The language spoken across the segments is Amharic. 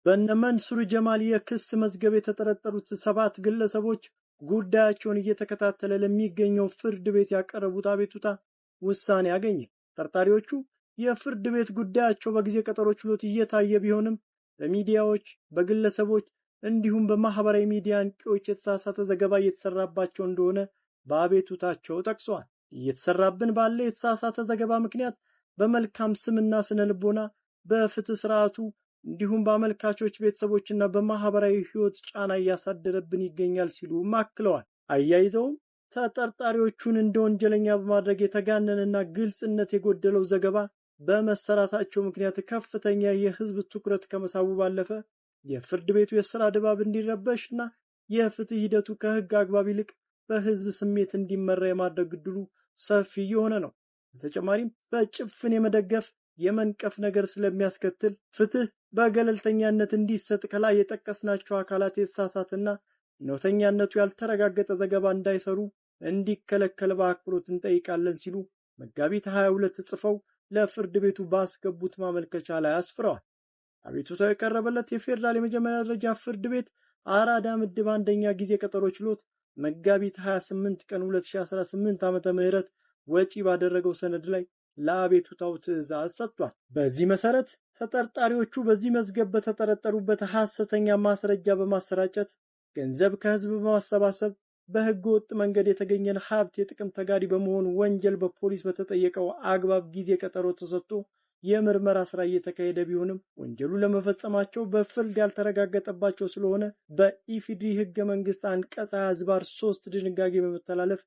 በእነ መንሱር ጀማል የክስ መዝገብ የተጠረጠሩት 7 ግለሰቦች ጉዳያቸውን እየተከታተለ ለሚገኘው ፍርድ ቤት ያቀረቡት አቤቱታ ውሳኔ አገኘ። ተጠርጣሪዎቹ የፍርድ ቤት ጉዳያቸው በጊዜ ቀጠሮ ችሎት እየታየ ቢሆንም በሚዲያዎች፣ በግለሰቦች እንዲሁም በማህበራዊ ሚዲያ አንቂዎች የተሳሳተ ዘገባ እየተሰራባቸው እንደሆነ በአቤቱታቸው ጠቅሰዋል። እየተሰራብን ባለ የተሳሳተ ዘገባ ምክንያት በመልካም ስምና ስነ ልቦና በፍትህ ስርዓቱ እንዲሁም በአመልካቾች ቤተሰቦችና በማህበራዊ ህይወት ጫና እያሳደረብን ይገኛል ሲሉ አክለዋል። አያይዘውም ተጠርጣሪዎቹን እንደ ወንጀለኛ በማድረግ የተጋነነና ግልጽነት የጎደለው ዘገባ በመሰራታቸው ምክንያት ከፍተኛ የህዝብ ትኩረት ከመሳቡ ባለፈ የፍርድ ቤቱ የሥራ ድባብ እንዲረበሽና የፍትህ ሂደቱ ከህግ አግባብ ይልቅ በህዝብ ስሜት እንዲመራ የማድረግ ዕድሉ ሰፊ የሆነ ነው። በተጨማሪም በጭፍን የመደገፍ የመንቀፍ ነገር ስለሚያስከትል ፍትህ በገለልተኛነት እንዲሰጥ ከላይ የጠቀስናቸው አካላት የተሳሳተና እውነተኛነቱ ያልተረጋገጠ ዘገባ እንዳይሰሩ እንዲከለከል በአክብሮት እንጠይቃለን ሲሉ መጋቢት 22 ጽፈው ለፍርድ ቤቱ ባስገቡት ማመልከቻ ላይ አስፍረዋል። አቤቱታው የቀረበለት የፌዴራል የመጀመሪያ ደረጃ ፍርድ ቤት አራዳ ምድብ አንደኛ ጊዜ ቀጠሮ ችሎት መጋቢት 28 ቀን 2018 ዓ.ም ወጪ ባደረገው ሰነድ ላይ ለአቤቱታው ትዕዛዝ ሰጥቷል። በዚህ መሰረት ተጠርጣሪዎቹ በዚህ መዝገብ በተጠረጠሩበት ሐሰተኛ ማስረጃ በማሰራጨት ገንዘብ ከህዝብ በማሰባሰብ በህገ ወጥ መንገድ የተገኘን ሀብት የጥቅም ተጋሪ በመሆን ወንጀል በፖሊስ በተጠየቀው አግባብ ጊዜ ቀጠሮ ተሰጥቶ የምርመራ ስራ እየተካሄደ ቢሆንም ወንጀሉ ለመፈጸማቸው በፍርድ ያልተረጋገጠባቸው ስለሆነ በኢፌዴሪ ህገ መንግስት አንቀጽ 20/3 ድንጋጌ በመተላለፍ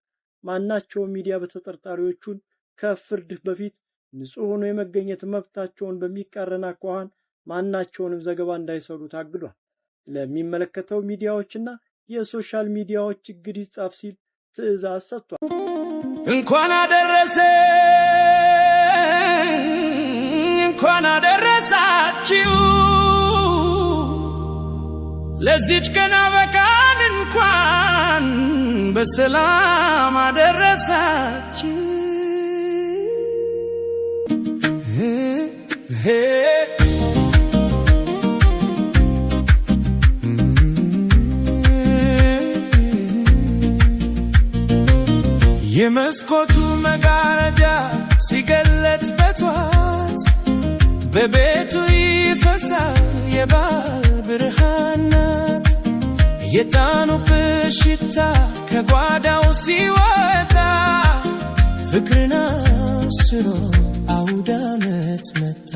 ማናቸው ሚዲያ በተጠርጣሪዎቹን ከፍርድ በፊት ንጹህ ሆኖ የመገኘት መብታቸውን በሚቃረን አኳኋን ማናቸውንም ዘገባ እንዳይሰሩ ታግዷል። ለሚመለከተው ሚዲያዎችና የሶሻል ሚዲያዎች እግድ ይጻፍ ሲል ትዕዛዝ ሰጥቷል። እንኳን አደረሳችሁ ለዚች ቀን አበቃን፣ እንኳን በሰላም አደረሳችሁ። የመስኮቱ መጋረጃ ሲገለጥ በጧት በቤቱ ይፈሳል የበዓል ብርሃናት። የዕጣኑ ሽታ ከጓዳው ሲወጣ ፍቅርን አብስሮ አውደ ዓመት መጣ።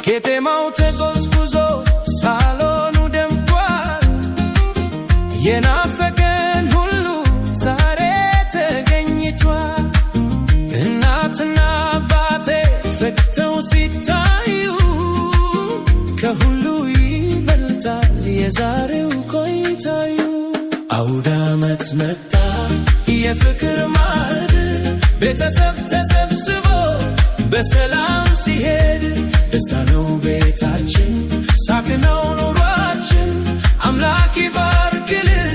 ቄጤማው ተጎዝጉዞ ሳሎኑ ደምቋል። የናፈቀን ሁሉ ዛሬ ተገኝቷል። እናትና አባቴ ፈክተው ሲታዩ ከሁሉ ይበልጣል የዛሬው ቆይታዩ። አውደ ዓመት መጣ የፍቅር ማዕድ ቤተሰብ ተሰብስቦ በሰላም ሲሄድ ደስታ ነው ቤታችን፣ ሳቅ ነው ኑሯችን። አምላክ ይባርክልን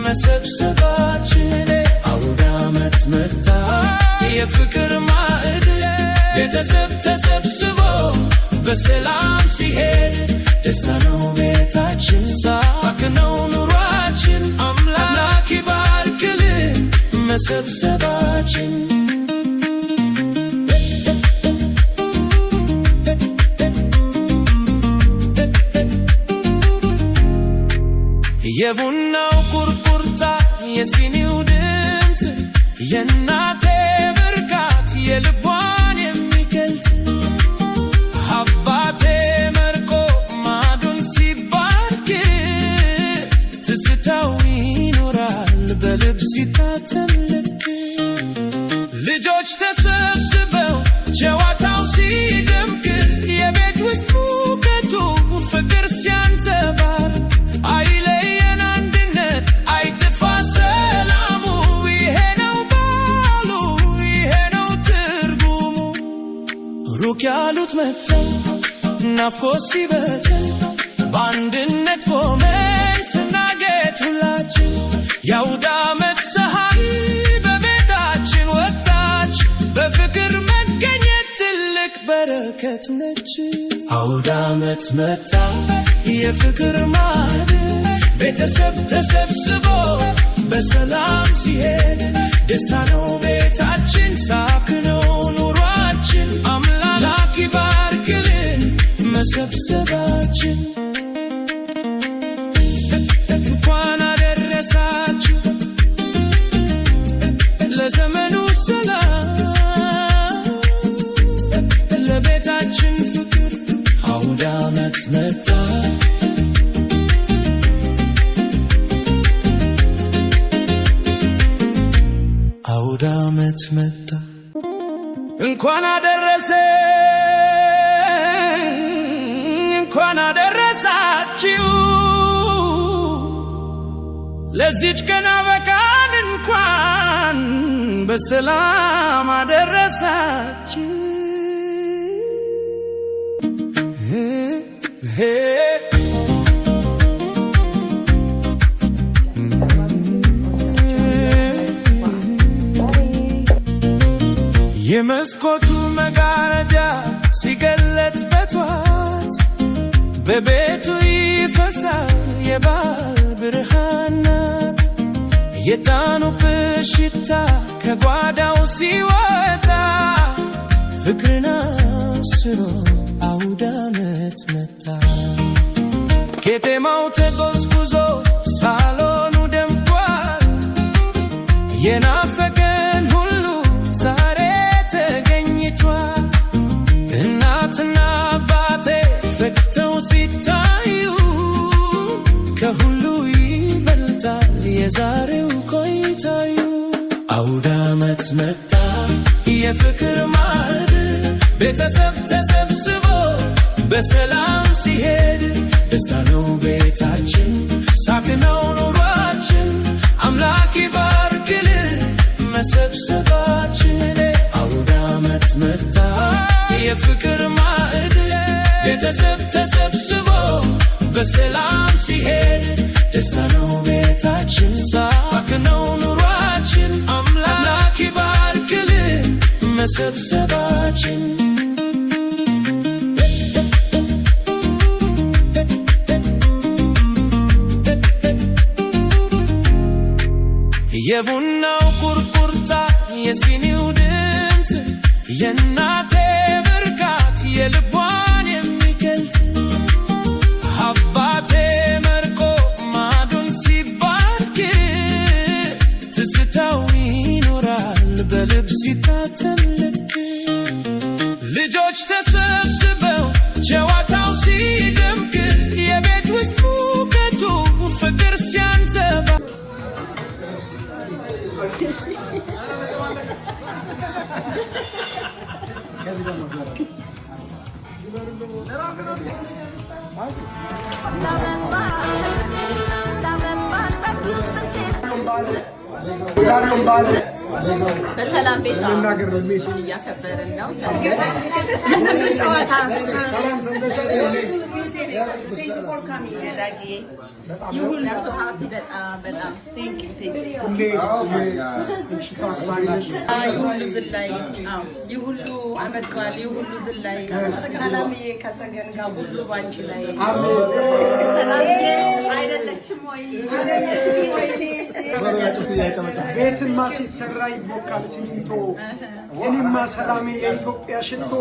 መሰብሰባችን። አውደ ዓመት መጣ የፍቅር ማዕድ ቤተሰብ ተሰብስቦ በሰላም ሲሄድ ደስታ ነው ቤታችን፣ ሳቅ ነው ኑሯችን። አምላክ ይባርክልን መሰብሰባችን። የቡናው ቁርቁርታ የሲኒው ድምፅ የእናቴ ብርካት የልቧን የሚገልጥ አባቴ መርቆ ማዱን ሲባርክ ትዝታው ይኖራል በልብ ሲታተም ልክ። ልጆች ተሰብስበው ጨዋታው ሲደምቅ የቤት ውስጥ ሙቀቱ ፍቅር ሲያንጸባርቅ አይለየን አንድነት አይጥፋ ሰላሙ። ይሄ ነው ባሉ ይሄ ነው ትርጉሙ። ሩቅ ያሉት መጥተው ናፍቆት ሲበተን በአንድነት ቆመን ስናጌጥ ሁላችን የአውደ ዓመት ፀሐይ በቤታችን ወጣች። በፍቅር መገኘት ትልቅ በረከት ነች። አውደ ዓመት መጣ የፍቅር ማዕድ ቤተሰብ ተሰብስቦ በሰላም ሲሄድ ደስታ ነው ቤታችን ሳቅ ነው ኑሯችን አምላክ ይባርክልን መሰብሰባችን እንኳን አደረሳችሁ ለዘመኑ ሰላም ለቤታችን ፍቅር አውደ ዓመት መጣ አውደ ዓመት መጣ እንኳን አደረሳችሁ ለዚች ቀን አበቃን እንኳን በሰላም አደረሳችሁ የመስኮቱ መጋረጃ ሲገለጥ በጧት በቤቱ ይፈሳል የበዓል ብርሃናት የዕጣኑ ሽታ ከጓዳው ሲወጣ ፍቅርን አብስሮ አውደ ዓመት መጣ ቄጤማው ተጎዝጉዞ ሳሎኑ ደምቋል የናፈቀን ሁሉ ዛሬ ተገኝቷል እናትና አባቴ ፈክተው ሲታዩ ከሁሉ ይበልጣል የዛሬው ቆይታዩ አውደ ዓመት መጣ የፍቅር ማዕድ ቤተሰብ ተሰብስቦ በሰላም ሲሄድ ደስታ ነው ቤታችን ሳቅ ነው ኑሯችን አምላክ ይባርክልን መሰብሰባችን አውደ ዓመት መጣ የፍቅር ማዕድ ቤተሰብ ተሰብስቦ በሰላም ሲሄድ ደስታ ነው ቤታችን ሳቅ ነው ኑሯችን አምላክ ይባርክልን መሰብሰባችን የቡናው ቁርቁርታ የሲኒው ድምፅ የእናቴ ብርካት የልቧን የሚገልጥ አባቴ መርቆ ማዱን ሲባርክ ትዝታው ይኖራል በልብ ሲታተም ልክ ልጆች ተሰብስበው ጨዋታው ሲደምቅ የቤት ውስጥ ሙቀቱ ፍቅር ሲያንተባ በሰላም ቤት እያከበርን ነው። ጨዋታ የሁሉ ዝላይ የሁሉ አመት በዓል የሁሉ ዝላይ ሰላምዬ ከሰገን ጋር ሁሉ ባንቺ ላይ አይደለችም ወይ? ቤትማ ሲሰራ ይቦካል ሲሚንቶ የኔማ ሰላሜ የኢትዮጵያ ሽቶ